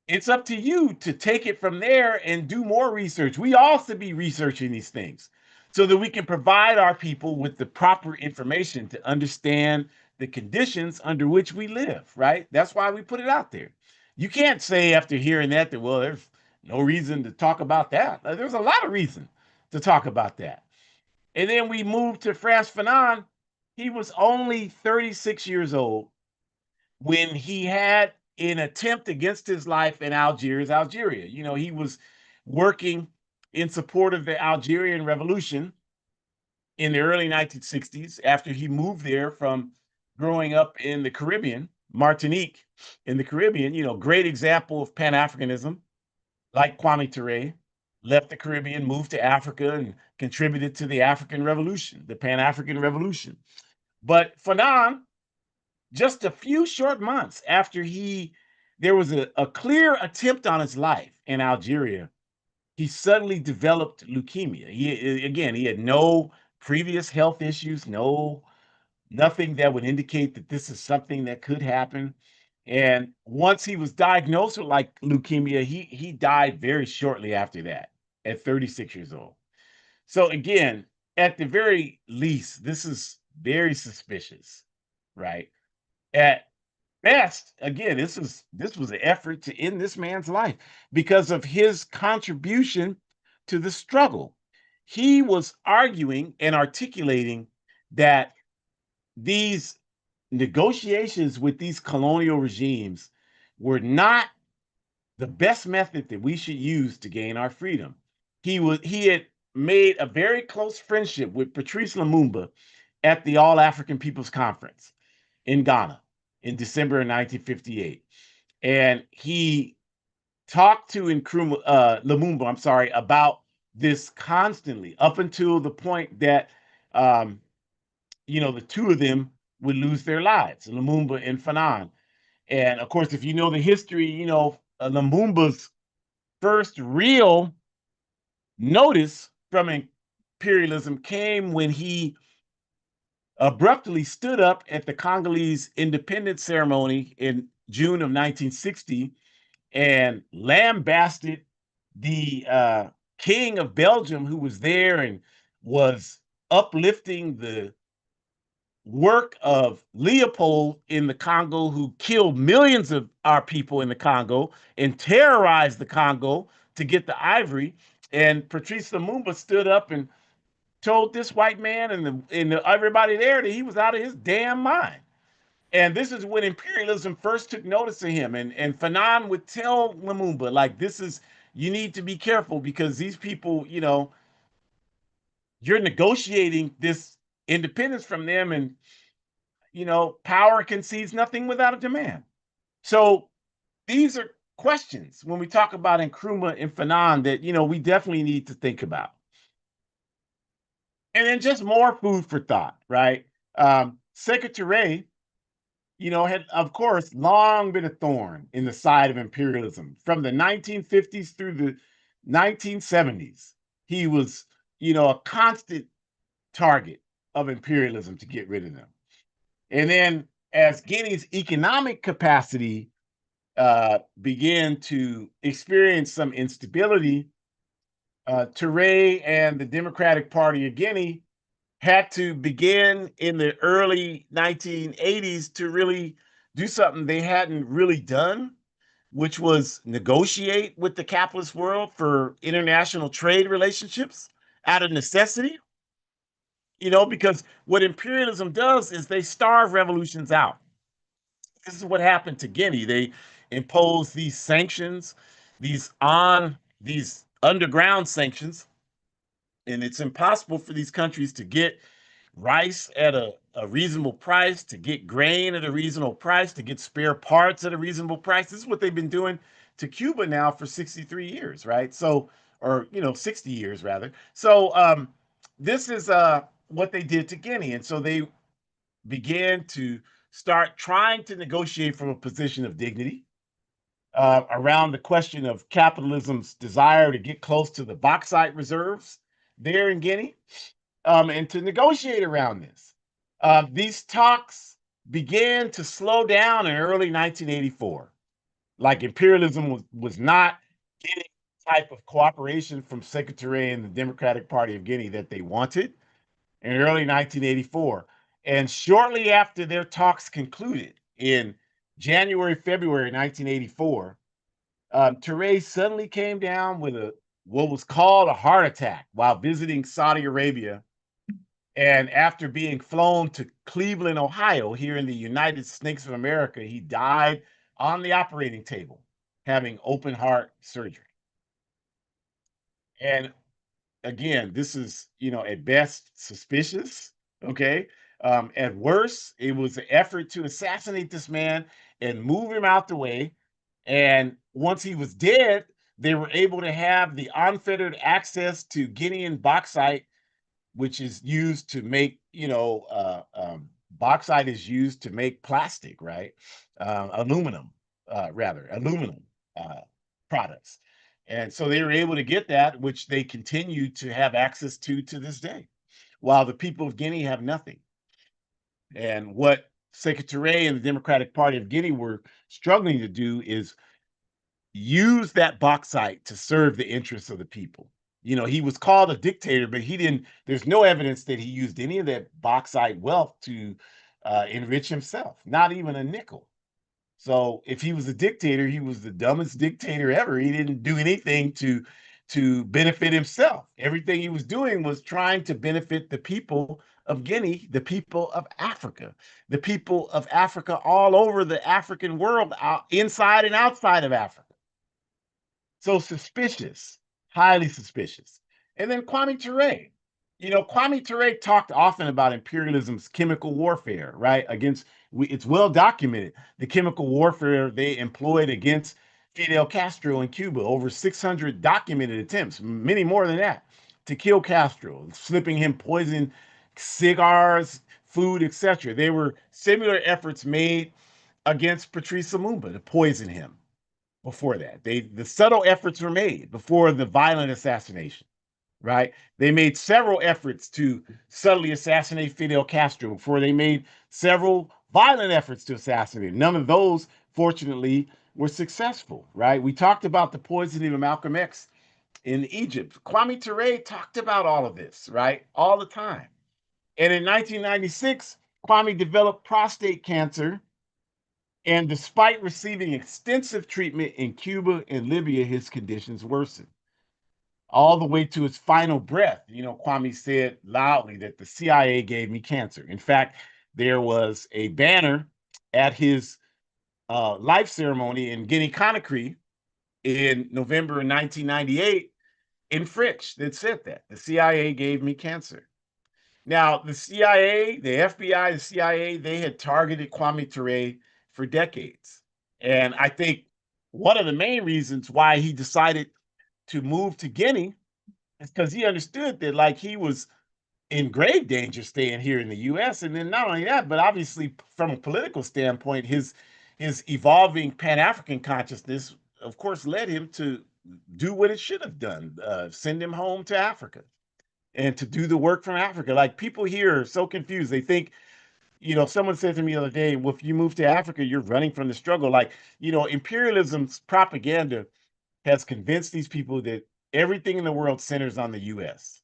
it's up to you to take it from there and do more research. We all should be researching these things so that we can provide our people with the proper information to understand the conditions under which we live, right? That's why we put it out there. You can't say after hearing that that, well, there's no reason to talk about that. There's a lot of reason to talk about that. And then we moved to Frantz Fanon. He was only 36 years old when he had an attempt against his life in Algiers, Algeria. You know, he was working in support of the Algerian Revolution in the early 1960s after he moved there from growing up in the Caribbean, Martinique in the Caribbean. You know, great example of Pan-Africanism, like Kwame Ture, left the Caribbean, moved to Africa, and contributed to the African Revolution, the Pan-African Revolution. But Fanon, just a few short months after there was a clear attempt on his life in Algeria, he suddenly developed leukemia. He had no previous health issues, nothing that would indicate that this is something that could happen. And once he was diagnosed with like leukemia, he died very shortly after that at 36 years old. So again, at the very least, this is very suspicious, right? At best, again, this was an effort to end this man's life because of his contribution to the struggle. He was arguing and articulating that these negotiations with these colonial regimes were not the best method that we should use to gain our freedom. He had made a very close friendship with Patrice Lumumba at the All African People's Conference in Ghana in December of 1958. And he talked to Lumumba, I'm sorry, about this constantly up until the point that, the two of them would lose their lives, Lumumba and Fanon. And of course, if you know the history, Lumumba's first real notice from imperialism came when he abruptly stood up at the Congolese independence ceremony in June of 1960 and lambasted the king of Belgium, who was there and was uplifting the work of Leopold in the Congo, who killed millions of our people in the Congo and terrorized the Congo to get the ivory. And Patrice Lumumba stood up and told this white man and everybody there that he was out of his damn mind. And this is when imperialism first took notice of him. And Fanon would tell Lumumba, like, you need to be careful because these people, you're negotiating this independence from them, and power concedes nothing without a demand. So these are questions when we talk about Nkrumah and Fanon that, we definitely need to think about. And then just more food for thought, right? Secretary, had, of course, long been a thorn in the side of imperialism. From the 1950s through the 1970s, he was, a constant target of imperialism to get rid of them. And then as Guinea's economic capacity began to experience some instability, Touré and the Democratic Party of Guinea had to begin in the early 1980s to really do something they hadn't really done, which was negotiate with the capitalist world for international trade relationships out of necessity. Because what imperialism does is they starve revolutions out. This is what happened to Guinea. They imposed these sanctions, these underground sanctions, and it's impossible for these countries to get rice at a reasonable price, to get grain at a reasonable price, to get spare parts at a reasonable price. This is what they've been doing to Cuba now for 63 years, right? So, or 60 years rather. So this is what they did to Guinea. And so they began to start trying to negotiate from a position of dignity around the question of capitalism's desire to get close to the bauxite reserves there in Guinea, and to negotiate around this. These talks began to slow down in early 1984. Like imperialism was not getting the type of cooperation from Secretary and the Democratic Party of Guinea that they wanted in early 1984. And shortly after their talks concluded in January, February 1984, Touré suddenly came down with what was called a heart attack while visiting Saudi Arabia. And after being flown to Cleveland, Ohio, here in the United States of America, he died on the operating table having open heart surgery. And again, this is, at best suspicious. Okay. At worst, it was an effort to assassinate this man and move him out the way. And once he was dead, they were able to have the unfettered access to Guinean bauxite, which is used to make, bauxite is used to make plastic, right? Aluminum, aluminum uh, products. And so they were able to get that, which they continue to have access to this day, while the people of Guinea have nothing. And what Secretary and the Democratic Party of Guinea were struggling to do is use that bauxite to serve the interests of the people. He was called a dictator, but there's no evidence that he used any of that bauxite wealth to enrich himself, not even a nickel. So if he was a dictator, he was the dumbest dictator ever. He didn't do anything to benefit himself. Everything he was doing was trying to benefit the people of Guinea, the people of Africa, the people of Africa all over the African world, inside and outside of Africa. So suspicious, highly suspicious. And then Kwame Ture. Kwame Ture talked often about imperialism's chemical warfare, right? It's well documented, the chemical warfare they employed against Fidel Castro in Cuba, over 600 documented attempts, many more than that, to kill Castro, slipping him poison, cigars, food, etc. There were similar efforts made against Patrice Lumumba to poison him. Before that, the subtle efforts were made before the violent assassination, right? They made several efforts to subtly assassinate Fidel Castro before they made several violent efforts to assassinate him. None of those, fortunately, were successful, right? We talked about the poisoning of Malcolm X in Egypt. Kwame Ture talked about all of this, right? All the time. And in 1996, Kwame developed prostate cancer. And despite receiving extensive treatment in Cuba and Libya, his conditions worsened all the way to his final breath. Kwame said loudly that the CIA gave me cancer. In fact, there was a banner at his life ceremony in Guinea-Conakry in November of 1998 in French that said that the CIA gave me cancer. Now, the CIA, the FBI, the CIA, they had targeted Kwame Ture for decades. And I think one of the main reasons why he decided to move to Guinea is because he understood that, like, he was in grave danger staying here in the US. And then not only that, but obviously from a political standpoint, his evolving Pan-African consciousness, of course, led him to do what it should have done, send him home to Africa and to do the work from Africa. Like, people here are so confused. They think, someone said to me the other day, well, if you move to Africa, you're running from the struggle. Like, imperialism's propaganda has convinced these people that everything in the world centers on the US.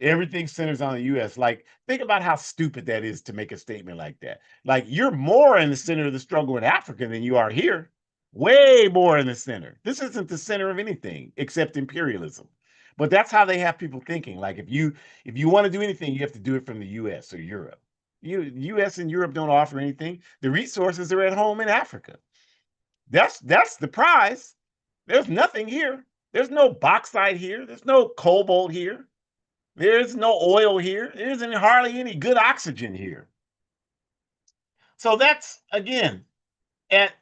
Everything centers on the US. Like, think about how stupid that is to make a statement like that. Like, you're more in the center of the struggle in Africa than you are here. Way more in the center. This isn't the center of anything except imperialism. But that's how they have people thinking. Like, if you want to do anything, you have to do it from the US or Europe. US and Europe don't offer anything. The resources are at home in Africa. That's the prize. There's nothing here. There's no bauxite here. There's no cobalt here. There's no oil here. There isn't hardly any good oxygen here. So that's, again, at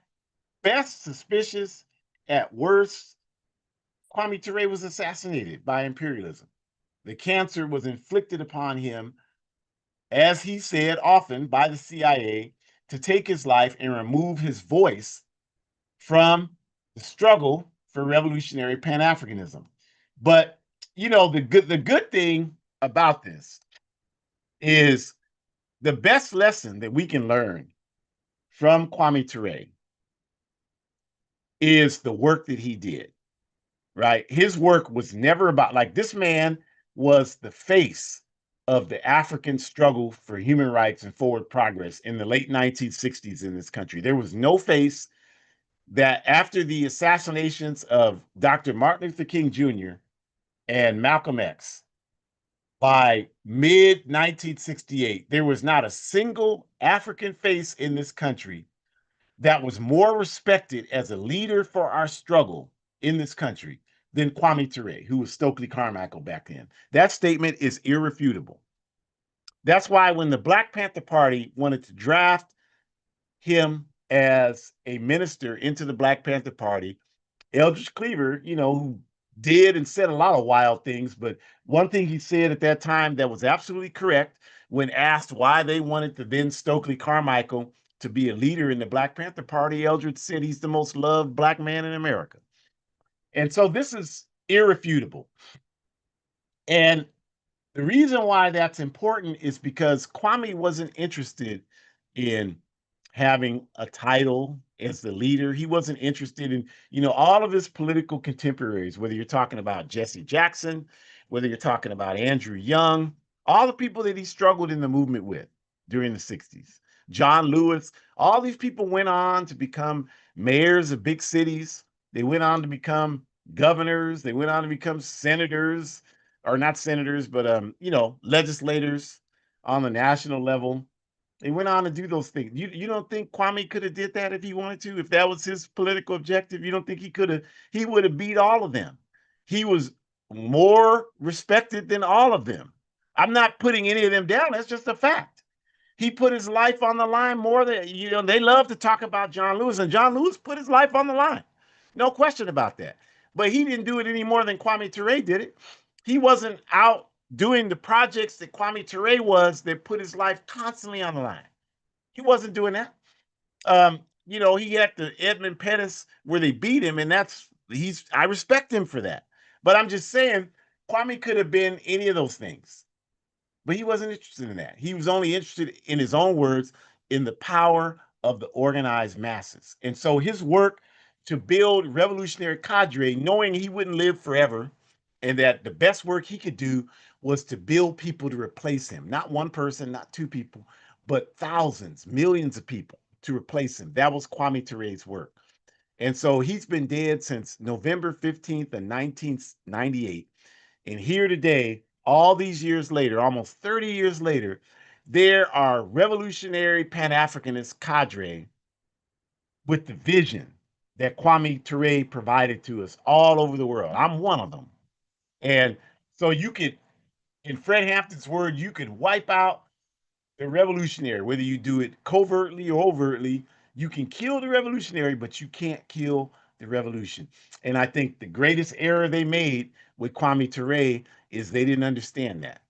best suspicious, at worst, Kwame Ture was assassinated by imperialism. The cancer was inflicted upon him, as he said often, by the CIA to take his life and remove his voice from the struggle for revolutionary Pan-Africanism. But, the good thing about this is the best lesson that we can learn from Kwame Ture is the work that he did, right? His work was never about, like, this man was the face of the African struggle for human rights and forward progress in the late 1960s in this country. There was no face that after the assassinations of Dr. Martin Luther King Jr. and Malcolm X, by mid 1968, there was not a single African face in this country that was more respected as a leader for our struggle in this country than Kwame Ture, who was Stokely Carmichael back then. That statement is irrefutable. That's why when the Black Panther Party wanted to draft him as a minister into the Black Panther Party, Eldridge Cleaver, who did and said a lot of wild things, but one thing he said at that time that was absolutely correct when asked why they wanted to then Stokely Carmichael to be a leader in the Black Panther Party, Eldridge said he's the most loved Black man in America. And so this is irrefutable. And the reason why that's important is because Kwame wasn't interested in having a title as the leader. He wasn't interested in, all of his political contemporaries, whether you're talking about Jesse Jackson, whether you're talking about Andrew Young, all the people that he struggled in the movement with during the 60s. John Lewis, all these people went on to become mayors of big cities. They went on to become governors. They went on to become senators, or not senators, but legislators on the national level. They went on to do those things. You don't think Kwame could have did that if he wanted to? If that was his political objective, you don't think he could have? He would have beat all of them. He was more respected than all of them. I'm not putting any of them down. That's just a fact. He put his life on the line more than, they love to talk about John Lewis, and John Lewis put his life on the line. No question about that. But he didn't do it any more than Kwame Ture did it. He wasn't out doing the projects that Kwame Ture was that put his life constantly on the line. He wasn't doing that. He had the Edmund Pettus where they beat him, and I respect him for that. But I'm just saying, Kwame could have been any of those things. But he wasn't interested in that. He was only interested, in his own words, in the power of the organized masses. And so his work to build revolutionary cadre, knowing he wouldn't live forever, and that the best work he could do was to build people to replace him. Not one person, not two people, but thousands, millions of people to replace him. That was Kwame Ture's work. And so he's been dead since November 15th of 1998. And here today, all these years later, almost 30 years later, there are revolutionary Pan-Africanist cadre with the vision that Kwame Ture provided to us all over the world. I'm one of them. And so you could, in Fred Hampton's word, you could wipe out the revolutionary, whether you do it covertly or overtly. You can kill the revolutionary, but you can't kill the revolution. And I think the greatest error they made with Kwame Ture is they didn't understand that.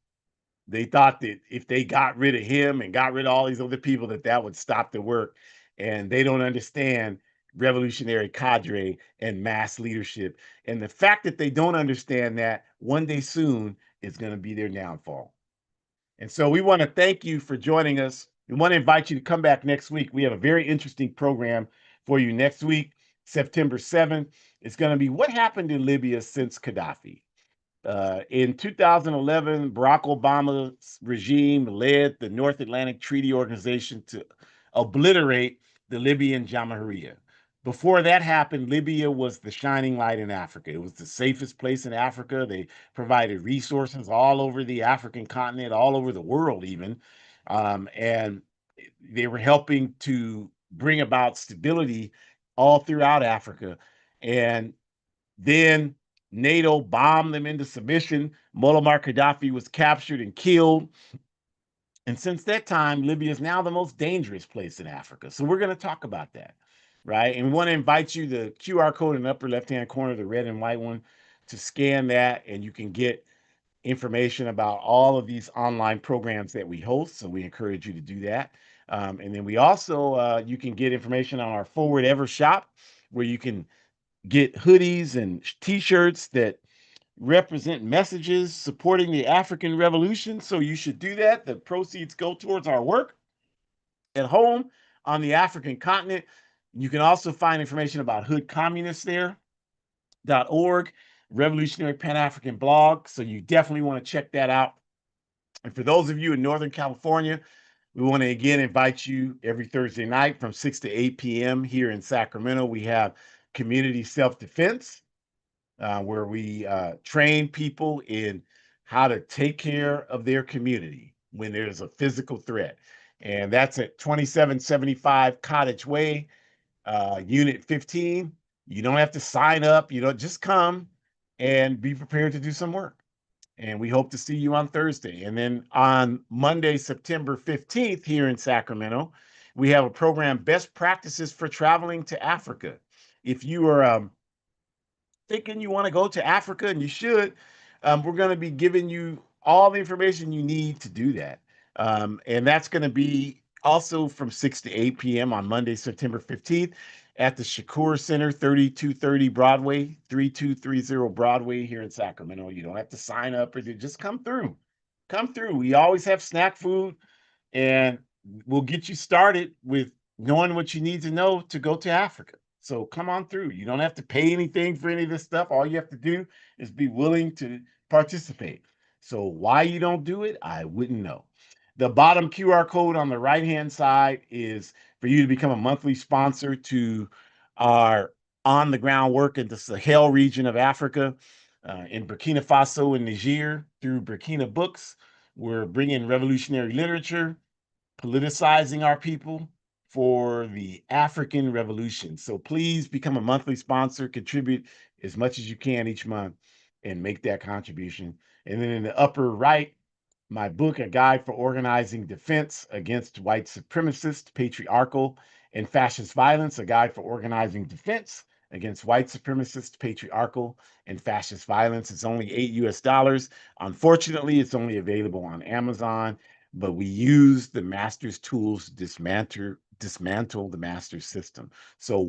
They thought that if they got rid of him and got rid of all these other people, that would stop the work. And they don't understand revolutionary cadre and mass leadership. And the fact that they don't understand that, one day soon is going to be their downfall. And so we want to thank you for joining us. We want to invite you to come back next week. We have a very interesting program for you next week, September 7th. It's going to be what happened in Libya since Gaddafi. In 2011, Barack Obama's regime led the North Atlantic Treaty Organization to obliterate the Libyan Jamahiriya. Before that happened, Libya was the shining light in Africa. It was the safest place in Africa. They provided resources all over the African continent, all over the world even. And they were helping to bring about stability all throughout Africa. And then NATO bombed them into submission. Muammar Gaddafi was captured and killed. And since that time, Libya is now the most dangerous place in Africa. So we're going to talk about that, right? And we want to invite you, the QR code in the upper left-hand corner, the red and white one, to scan that, and you can get information about all of these online programs that we host. So we encourage you to do that. And then we also, you can get information on our Forward Ever shop, where you can get hoodies and t-shirts that represent messages supporting the African Revolution. So you should do that. The proceeds go towards our work at home on the African continent. You can also find information about Hood Communists there.org, Revolutionary Pan-African blog. So you definitely want to check that out. And for those of you in Northern California, we want to again invite you every Thursday night from 6 to 8 p.m. here in Sacramento. We have community self-defense, where we train people in how to take care of their community when there's a physical threat. And that's at 2775 Cottage Way, Unit 15. You don't have to sign up. You don't just come and be prepared to do some work. And we hope to see you on Thursday. And then on Monday, September 15th, here in Sacramento, we have a program, Best Practices for Traveling to Africa. If you are thinking you want to go to Africa, and you should, we're going to be giving you all the information you need to do that. And that's going to be also from 6 to 8 p.m. on Monday, September 15th at the Shakur Center, 3230 Broadway, 3230 Broadway here in Sacramento. You don't have to sign up or just come through. Come through. We always have snack food, and we'll get you started with knowing what you need to know to go to Africa. So come on through. You don't have to pay anything for any of this stuff. All you have to do is be willing to participate. So why you don't do it, I wouldn't know. The bottom QR code on the right-hand side is for you to become a monthly sponsor to our on-the-ground work in the Sahel region of Africa, in Burkina Faso and Niger through Burkina Books. We're bringing revolutionary literature, politicizing our people for the African Revolution. So please become a monthly sponsor, contribute as much as you can each month, and make that contribution. And then in the upper right, my book, A Guide for Organizing Defense Against White Supremacist, Patriarchal, and Fascist Violence, A Guide for Organizing Defense Against White Supremacist, Patriarchal, and Fascist Violence. It's only $8 US. Unfortunately, it's only available on Amazon, but we use the master's tools to dismantle the master's system. So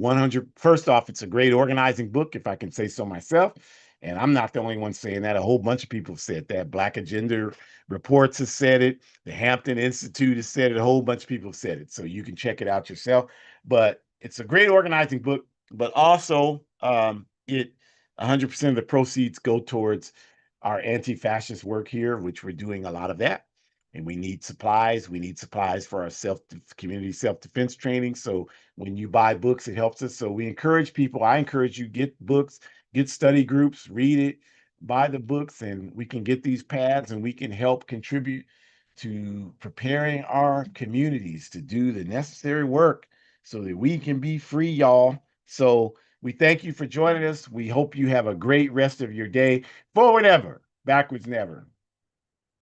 first off, it's a great organizing book, if I can say so myself. And I'm not the only one saying that. A whole bunch of people have said that. Black Agenda Reports has said it. The Hampton Institute has said it. A whole bunch of people have said it. So you can check it out yourself. But it's a great organizing book. But also, 100% of the proceeds go towards our anti-fascist work here, which we're doing a lot of that. And we need supplies. We need supplies for our community self-defense training. So when you buy books, it helps us. So we encourage people. I encourage you, get books, get study groups, read it, buy the books, and we can get these pads, and we can help contribute to preparing our communities to do the necessary work so that we can be free, y'all. So we thank you for joining us. We hope you have a great rest of your day. Forward ever, backwards never.